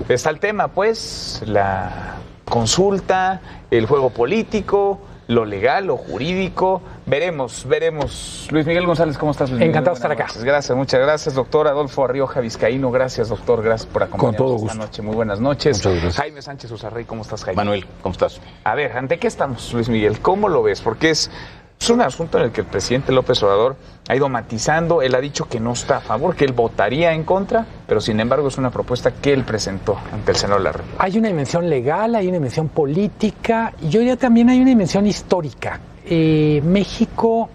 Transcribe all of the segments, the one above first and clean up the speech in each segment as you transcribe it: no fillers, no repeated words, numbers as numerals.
Está el tema, pues, la consulta, el juego político, lo legal, lo jurídico. Veremos. Luis Miguel González, ¿cómo estás, Luis Miguel? Encantado de estar acá. Gracias, muchas gracias, doctor Adolfo Arrioja Vizcaíno. Gracias, doctor, gracias por acompañarnos esta noche. Muy buenas noches. Muchas gracias. Jaime Sánchez Uzarrey, ¿cómo estás, Jaime? Manuel, ¿cómo estás? A ver, ¿ante qué estamos, Luis Miguel? ¿Cómo lo ves? Porque es un asunto en el que el presidente López Obrador ha ido matizando. Él ha dicho que no está a favor, que él votaría en contra, pero sin embargo es una propuesta que él presentó ante el Senado de la República. Hay una dimensión legal, hay una dimensión política y yo diría también hay una dimensión histórica. México,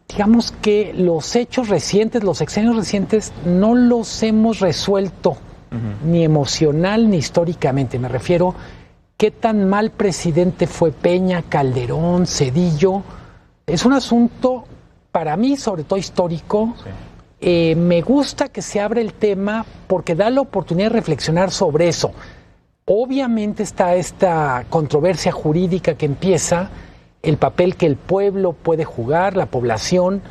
digamos que los hechos recientes, los sexenios recientes, no los hemos resuelto ni emocional ni históricamente. Me refiero, ¿qué tan mal presidente fue Peña, Calderón, Zedillo? Es un asunto, para mí, sobre todo histórico. Sí. Me gusta que se abra el tema porque da la oportunidad de reflexionar sobre eso. Obviamente está esta controversia jurídica que empieza, el papel que el pueblo puede jugar, la población.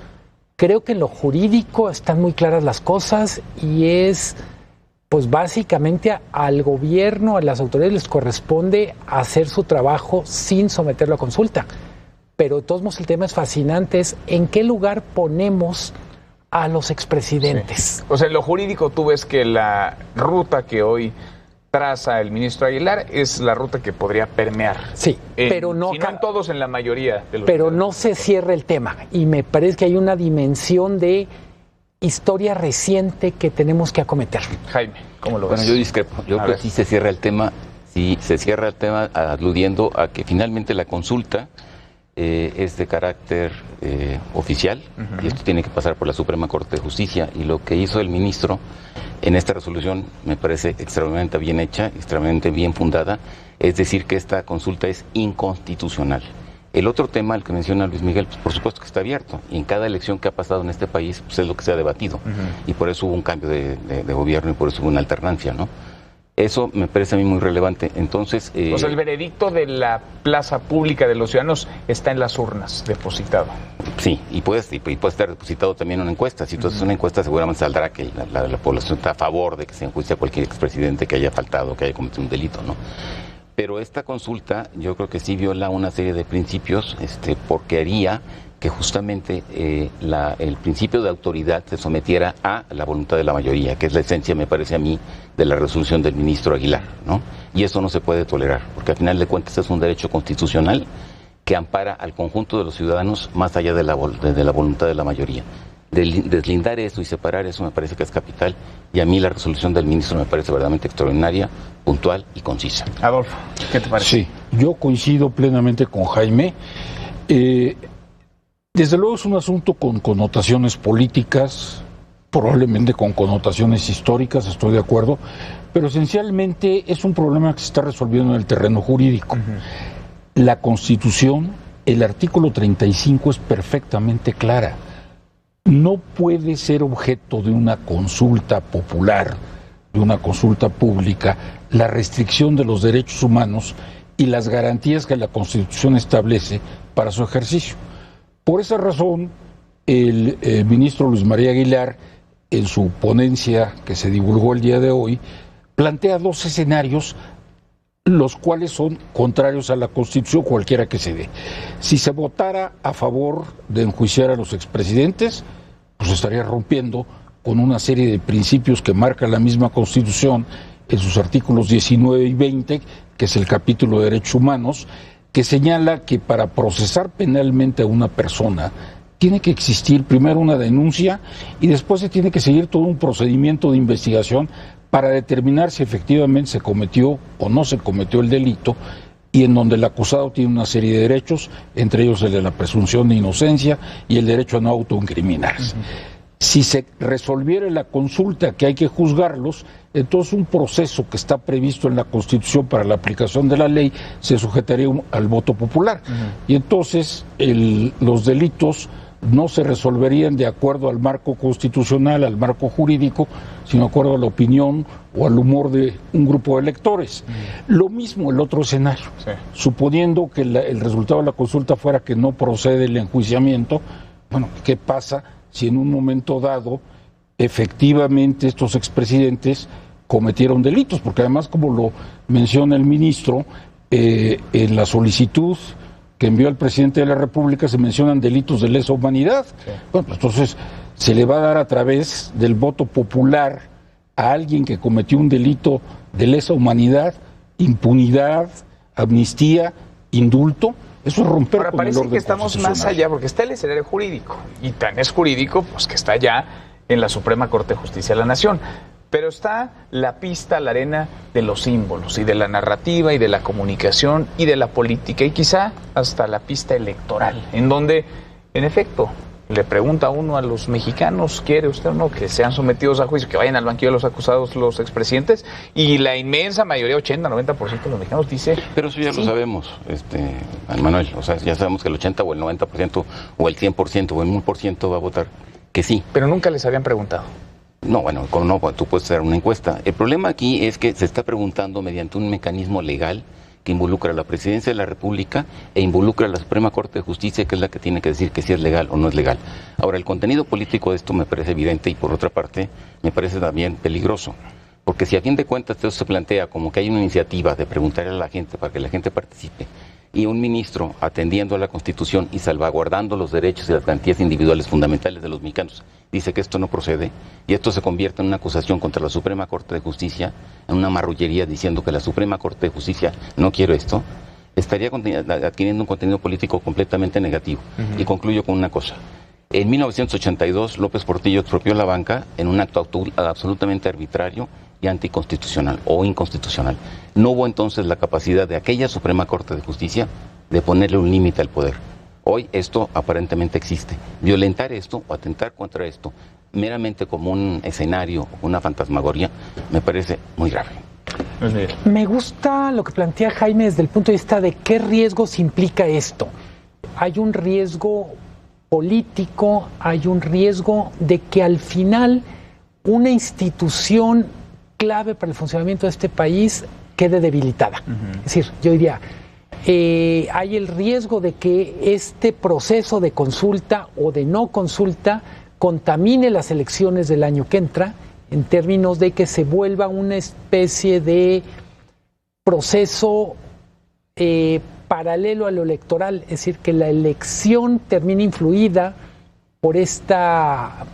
Creo que en lo jurídico están muy claras las cosas y es, pues básicamente al gobierno, a las autoridades les corresponde hacer su trabajo sin someterlo a consulta. Pero de todos modos el tema es fascinante, es en qué lugar ponemos a los expresidentes. Sí. O sea, en lo jurídico tú ves que la ruta que hoy traza el ministro Aguilar es la ruta que podría permear. Sí, pero no... Si no en todos, en la mayoría de los... Pero no se cierra el tema y me parece que hay una dimensión de historia reciente que tenemos que acometer. Jaime, ¿cómo lo ves? Bueno, yo discrepo. Yo creo que sí se cierra el tema, aludiendo a que finalmente la consulta es de carácter oficial y esto tiene que pasar por la Suprema Corte de Justicia y lo que hizo el ministro en esta resolución me parece extremadamente bien hecha, extremadamente bien fundada, es decir que esta consulta es inconstitucional. El otro tema, el que menciona Luis Miguel, pues por supuesto que está abierto y en cada elección que ha pasado en este país pues es lo que se ha debatido y por eso hubo un cambio de gobierno y por eso hubo una alternancia, ¿no? Eso me parece a mí muy relevante. Entonces, o sea, el veredicto de la plaza pública de los ciudadanos está en las urnas, depositado. Sí, y puede estar depositado también en una encuesta. Si tú haces una encuesta, seguramente saldrá que la población está a favor de que se enjuicie a cualquier expresidente que haya faltado, que haya cometido un delito, ¿no? Pero esta consulta, yo creo que sí viola una serie de principios, porque haría que justamente el principio de autoridad se sometiera a la voluntad de la mayoría, que es la esencia, me parece a mí, de la resolución del ministro Aguilar, ¿no? Y eso no se puede tolerar, porque al final de cuentas es un derecho constitucional que ampara al conjunto de los ciudadanos más allá de la voluntad de la mayoría. Deslindar eso y separar eso me parece que es capital, y a mí la resolución del ministro me parece verdaderamente extraordinaria, puntual y concisa. Adolfo, ¿qué te parece? Sí, yo coincido plenamente con Jaime. Desde luego es un asunto con connotaciones políticas, probablemente con connotaciones históricas, estoy de acuerdo, pero esencialmente es un problema que se está resolviendo en el terreno jurídico. La Constitución, el artículo 35 es perfectamente clara. No puede ser objeto de una consulta popular, de una consulta pública, la restricción de los derechos humanos y las garantías que la Constitución establece para su ejercicio. Por esa razón, el ministro Luis María Aguilar, en su ponencia que se divulgó el día de hoy, plantea dos escenarios, los cuales son contrarios a la Constitución, cualquiera que se dé. Si se votara a favor de enjuiciar a los expresidentes, pues estaría rompiendo con una serie de principios que marca la misma Constitución en sus artículos 19 y 20, que es el capítulo de Derechos Humanos, que señala que para procesar penalmente a una persona tiene que existir primero una denuncia y después se tiene que seguir todo un procedimiento de investigación para determinar si efectivamente se cometió o no se cometió el delito, y en donde el acusado tiene una serie de derechos, entre ellos el de la presunción de inocencia y el derecho a no autoincriminarse. Si se resolviera la consulta que hay que juzgarlos, entonces un proceso que está previsto en la Constitución para la aplicación de la ley se sujetaría al voto popular. Y entonces los delitos no se resolverían de acuerdo al marco constitucional, al marco jurídico, sino de acuerdo a la opinión o al humor de un grupo de electores. Lo mismo el otro escenario. Suponiendo que el resultado de la consulta fuera que no procede el enjuiciamiento, bueno, ¿qué pasa si en un momento dado efectivamente estos expresidentes cometieron delitos, porque además, como lo menciona el ministro, en la solicitud que envió al presidente de la República se mencionan delitos de lesa humanidad. Sí. Bueno, pues entonces se le va a dar a través del voto popular a alguien que cometió un delito de lesa humanidad impunidad, amnistía, indulto. Eso es romper Ahora, con parece el orden que estamos más allá, porque está el escenario jurídico, y tan es jurídico pues que está ya en la Suprema Corte de Justicia de la Nación. Pero está la pista, la arena de los símbolos, y de la narrativa, y de la comunicación, y de la política, y quizá hasta la pista electoral, en donde, en efecto, le pregunta uno a los mexicanos, ¿quiere usted o no que sean sometidos a juicio, que vayan al banquillo de los acusados los expresidentes? Y la inmensa mayoría, 80-90% de los mexicanos dice... Pero eso ya sí. Lo sabemos, Manuel, o sea, ya sabemos que el 80 o el 90% o el 100% o el 1000% va a votar que sí. Pero nunca les habían preguntado. No, bueno, como no, tú puedes hacer una encuesta. El problema aquí es que se está preguntando mediante un mecanismo legal que involucra a la Presidencia de la República e involucra a la Suprema Corte de Justicia, que es la que tiene que decir que si es legal o no es legal. Ahora, el contenido político de esto me parece evidente y, por otra parte, me parece también peligroso. Porque si a fin de cuentas esto se plantea como que hay una iniciativa de preguntarle a la gente para que la gente participe, y un ministro atendiendo a la Constitución y salvaguardando los derechos y las garantías individuales fundamentales de los mexicanos, dice que esto no procede, y esto se convierte en una acusación contra la Suprema Corte de Justicia, en una marrullería diciendo que la Suprema Corte de Justicia no quiere esto, estaría adquiriendo un contenido político completamente negativo. Y concluyo con una cosa. En 1982, López Portillo expropió la banca en un acto absolutamente arbitrario y anticonstitucional o inconstitucional. No hubo entonces la capacidad de aquella Suprema Corte de Justicia de ponerle un límite al poder. Hoy esto aparentemente existe. Violentar esto o atentar contra esto meramente como un escenario, una fantasmagoria, me parece muy grave. Me gusta lo que plantea Jaime desde el punto de vista de qué riesgos implica esto. Hay un riesgo político, hay un riesgo de que al final una institución clave para el funcionamiento de este país quede debilitada. Es decir, yo diría, hay el riesgo de que este proceso de consulta o de no consulta contamine las elecciones del año que entra, en términos de que se vuelva una especie de proceso paralelo a lo electoral, es decir, que la elección termine influida por esta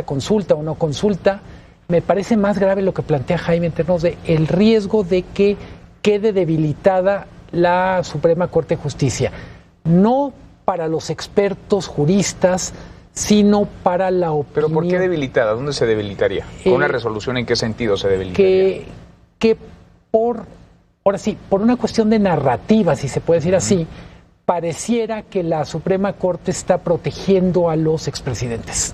consulta o no consulta. Me parece más grave lo que plantea Jaime en términos de el riesgo de que quede debilitada la Suprema Corte de Justicia. No para los expertos juristas, sino para la opinión. ¿Pero por qué debilitada? ¿Dónde se debilitaría? ¿Con una resolución en qué sentido se debilitaría? Que ahora sí, por una cuestión de narrativa, si se puede decir así, pareciera que la Suprema Corte está protegiendo a los expresidentes.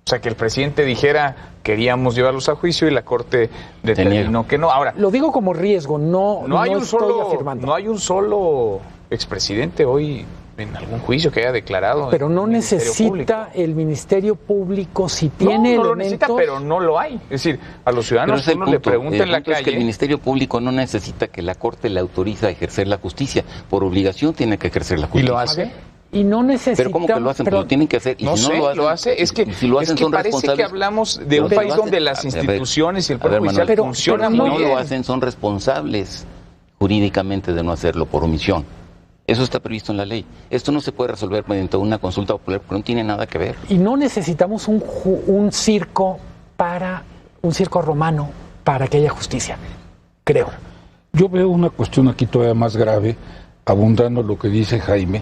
O sea, que el presidente dijera, queríamos llevarlos a juicio y la Corte determinó que no. Ahora, lo digo como riesgo, no estoy afirmando. No hay un solo expresidente hoy en algún juicio que haya declarado. Pero no necesita el Ministerio Público, si tiene elementos... No lo necesita, pero no lo hay. Es decir, a los ciudadanos uno le pregunta en la calle... Es que el Ministerio Público no necesita que la Corte le autorice a ejercer la justicia. Por obligación tiene que ejercer la justicia. ¿Y lo hace? Y no necesitan... Pero ¿cómo que lo hacen? Pero lo tienen que hacer. Y no si sé, no lo hace. Es que, si lo hacen, es que parece que hablamos de un país donde las instituciones y el Poder Judicial funcionan muy bien. Si no lo hacen, son responsables jurídicamente de no hacerlo por omisión. Eso está previsto en la ley. Esto no se puede resolver mediante una consulta popular porque no tiene nada que ver. Y no necesitamos un circo romano para que haya justicia, creo. Yo veo una cuestión aquí todavía más grave, abundando lo que dice Jaime.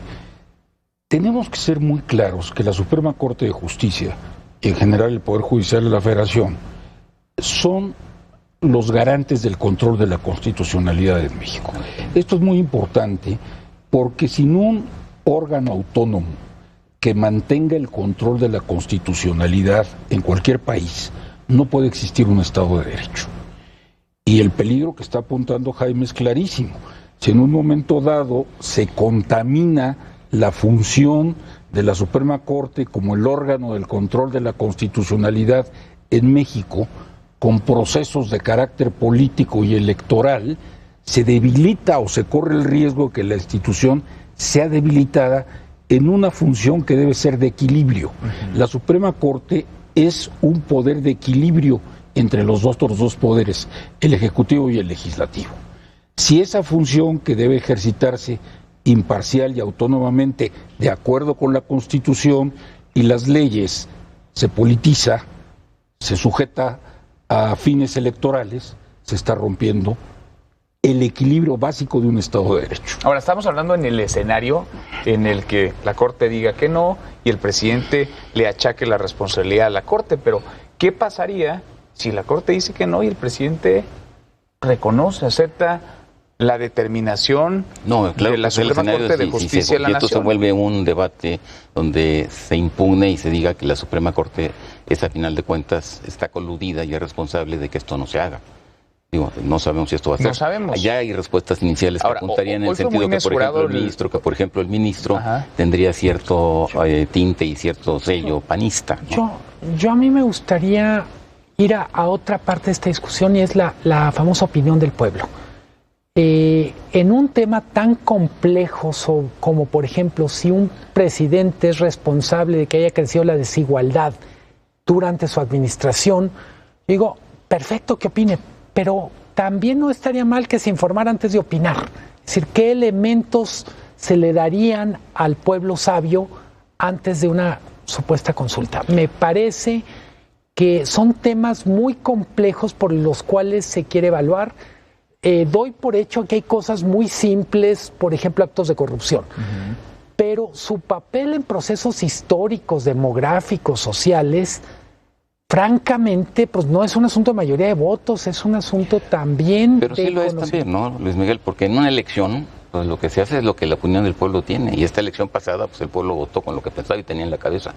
Tenemos que ser muy claros que la Suprema Corte de Justicia y en general el Poder Judicial de la Federación son los garantes del control de la constitucionalidad en México. Esto es muy importante porque sin un órgano autónomo que mantenga el control de la constitucionalidad en cualquier país, no puede existir un Estado de Derecho. Y el peligro que está apuntando Jaime es clarísimo. Si en un momento dado se contamina la función de la Suprema Corte como el órgano del control de la constitucionalidad en México, con procesos de carácter político y electoral, se debilita o se corre el riesgo de que la institución sea debilitada en una función que debe ser de equilibrio. La Suprema Corte es un poder de equilibrio entre los otros dos poderes, el Ejecutivo y el Legislativo. Si esa función que debe ejercitarse imparcial y autónomamente, de acuerdo con la Constitución y las leyes, se politiza, se sujeta a fines electorales, se está rompiendo el equilibrio básico de un Estado de Derecho. Ahora, estamos hablando en el escenario en el que la Corte diga que no y el presidente le achaque la responsabilidad a la Corte, pero ¿qué pasaría si la Corte dice que no y el presidente reconoce, acepta la determinación de la Suprema Corte de Justicia de la Nación? Esto se vuelve un debate donde se impugne y se diga que la Suprema Corte es, a final de cuentas, está coludida y es responsable de que esto no se haga. Digo, no sabemos si esto va a ser. No sabemos. Ya hay respuestas iniciales que apuntarían en el sentido que, por ejemplo, el ministro tendría cierto tinte y cierto sello panista, ¿no? Yo a mí me gustaría ir a otra parte de esta discusión, y es la famosa opinión del pueblo. En un tema tan complejo como, por ejemplo, si un presidente es responsable de que haya crecido la desigualdad durante su administración, digo, perfecto que opine, pero también no estaría mal que se informara antes de opinar. Es decir, ¿qué elementos se le darían al pueblo sabio antes de una supuesta consulta? Me parece que son temas muy complejos por los cuales se quiere evaluar. Doy por hecho que hay cosas muy simples, por ejemplo, actos de corrupción. Pero su papel en procesos históricos, demográficos, sociales, francamente, pues no es un asunto de mayoría de votos, es un asunto también Pero sí lo es también, ¿no, Luis Miguel? Porque en una elección, pues lo que se hace es lo que la opinión del pueblo tiene. Y esta elección pasada, pues el pueblo votó con lo que pensaba y tenía en la cabeza.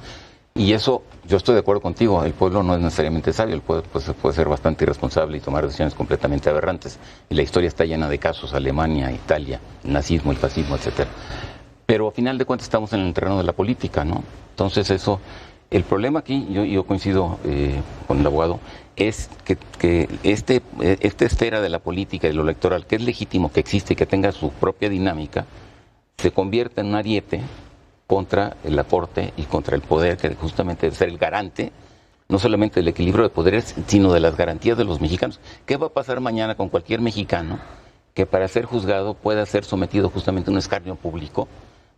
Y eso, yo estoy de acuerdo contigo, el pueblo no es necesariamente sabio, el pueblo pues, puede ser bastante irresponsable y tomar decisiones completamente aberrantes. Y la historia está llena de casos, Alemania, Italia, el nazismo, el fascismo, etcétera. Pero a final de cuentas estamos en el terreno de la política, ¿no? Entonces eso, el problema aquí, yo coincido con el abogado, es que esta esfera de la política y de lo electoral, que es legítimo que existe y que tenga su propia dinámica, se convierte en un ariete contra la Corte y contra el poder, que justamente debe ser el garante, no solamente del equilibrio de poderes, sino de las garantías de los mexicanos. ¿Qué va a pasar mañana con cualquier mexicano que para ser juzgado pueda ser sometido justamente a un escarnio público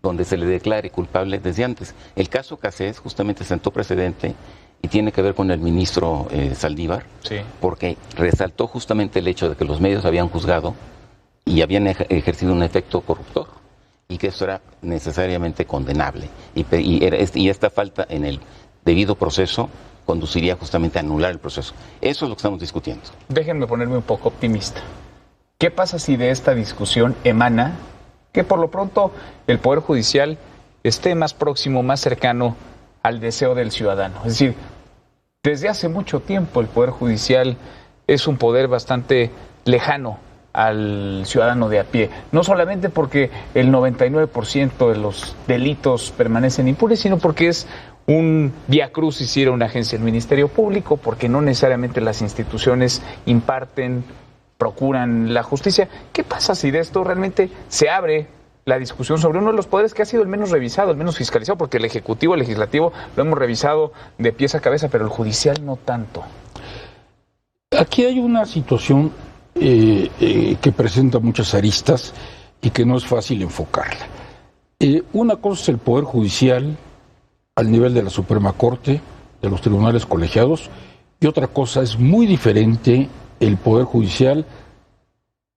donde se le declare culpable desde antes? El caso Cassés justamente sentó precedente y tiene que ver con el ministro Saldívar, porque resaltó justamente el hecho de que los medios habían juzgado y habían ejercido un efecto corruptor, y que eso era necesariamente condenable. Y esta falta en el debido proceso conduciría justamente a anular el proceso. Eso es lo que estamos discutiendo. Déjenme ponerme un poco optimista. ¿Qué pasa si de esta discusión emana que por lo pronto el Poder Judicial esté más próximo, más cercano al deseo del ciudadano? Es decir, desde hace mucho tiempo el Poder Judicial es un poder bastante lejano al ciudadano de a pie, no solamente porque el 99% de los delitos permanecen impunes, sino porque es un viacrucis ir a una agencia del Ministerio Público, porque no necesariamente las instituciones imparten, procuran la justicia. ¿Qué pasa si de esto realmente se abre la discusión sobre uno de los poderes que ha sido el menos revisado, el menos fiscalizado? Porque el Ejecutivo, el Legislativo lo hemos revisado de pies a cabeza, pero el Judicial no tanto. Aquí hay una situación que presenta muchas aristas y que no es fácil enfocarla. Una cosa es el Poder Judicial al nivel de la Suprema Corte, de los tribunales colegiados, y otra cosa es muy diferente el Poder Judicial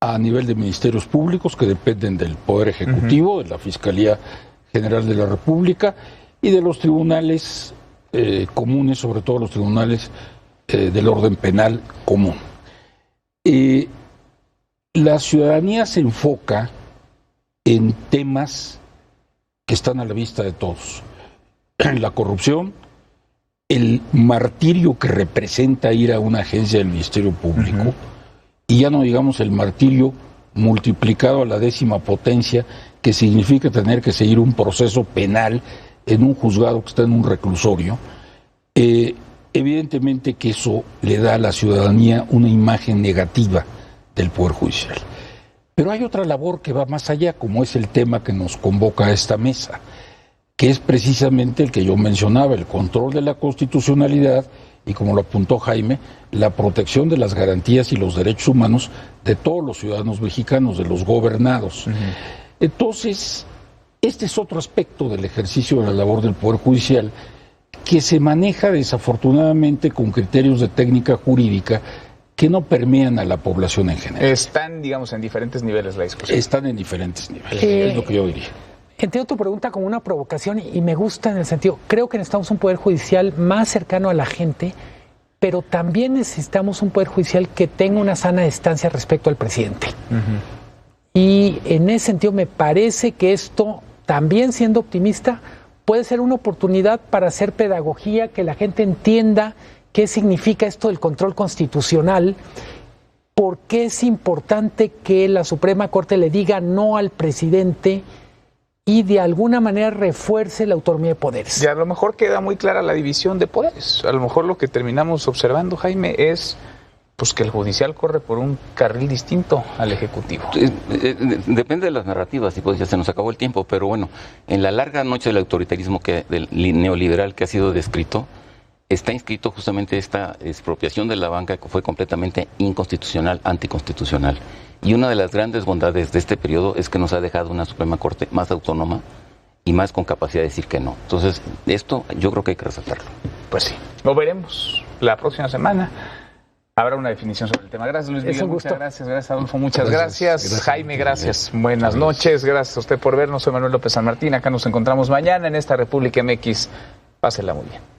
a nivel de ministerios públicos que dependen del Poder Ejecutivo, de la Fiscalía General de la República y de los tribunales comunes, sobre todo los tribunales del orden penal común. La ciudadanía se enfoca en temas que están a la vista de todos. La corrupción, el martirio que representa ir a una agencia del Ministerio Público, y ya no digamos el martirio multiplicado a la 10ª potencia que significa tener que seguir un proceso penal en un juzgado que está en un reclusorio. Evidentemente que eso le da a la ciudadanía una imagen negativa del Poder Judicial. Pero hay otra labor que va más allá, como es el tema que nos convoca a esta mesa, que es precisamente el que yo mencionaba, el control de la constitucionalidad y como lo apuntó Jaime, la protección de las garantías y los derechos humanos de todos los ciudadanos mexicanos, de los gobernados. Entonces, este es otro aspecto del ejercicio de la labor del Poder Judicial que se maneja desafortunadamente con criterios de técnica jurídica que no permean a la población en general. Están, digamos, en diferentes niveles la discusión. Están en diferentes niveles, es lo que yo diría. Entiendo tu pregunta como una provocación y me gusta en el sentido, creo que necesitamos un Poder Judicial más cercano a la gente, pero también necesitamos un Poder Judicial que tenga una sana distancia respecto al presidente. Y en ese sentido me parece que esto, también siendo optimista, puede ser una oportunidad para hacer pedagogía, que la gente entienda qué significa esto del control constitucional, por qué es importante que la Suprema Corte le diga no al presidente y de alguna manera refuerce la autonomía de poderes. Y a lo mejor queda muy clara la división de poderes. A lo mejor lo que terminamos observando, Jaime, es pues que el judicial corre por un carril distinto al ejecutivo. Depende de las narrativas, y pues ya se nos acabó el tiempo, pero bueno, en la larga noche del autoritarismo del neoliberal que ha sido descrito, está inscrito justamente esta expropiación de la banca que fue completamente inconstitucional, anticonstitucional. Y una de las grandes bondades de este periodo es que nos ha dejado una Suprema Corte más autónoma y más con capacidad de decir que no. Entonces, esto yo creo que hay que resaltarlo. Pues sí, lo veremos la próxima semana. Habrá una definición sobre el tema. Gracias, Luis Miguel. Muchas gracias. Gracias, Adolfo. Muchas gracias. Jaime, gracias. Buenas noches. Gracias a usted por vernos. Soy Manuel López San Martín. Acá nos encontramos mañana en esta República MX. Pásela muy bien.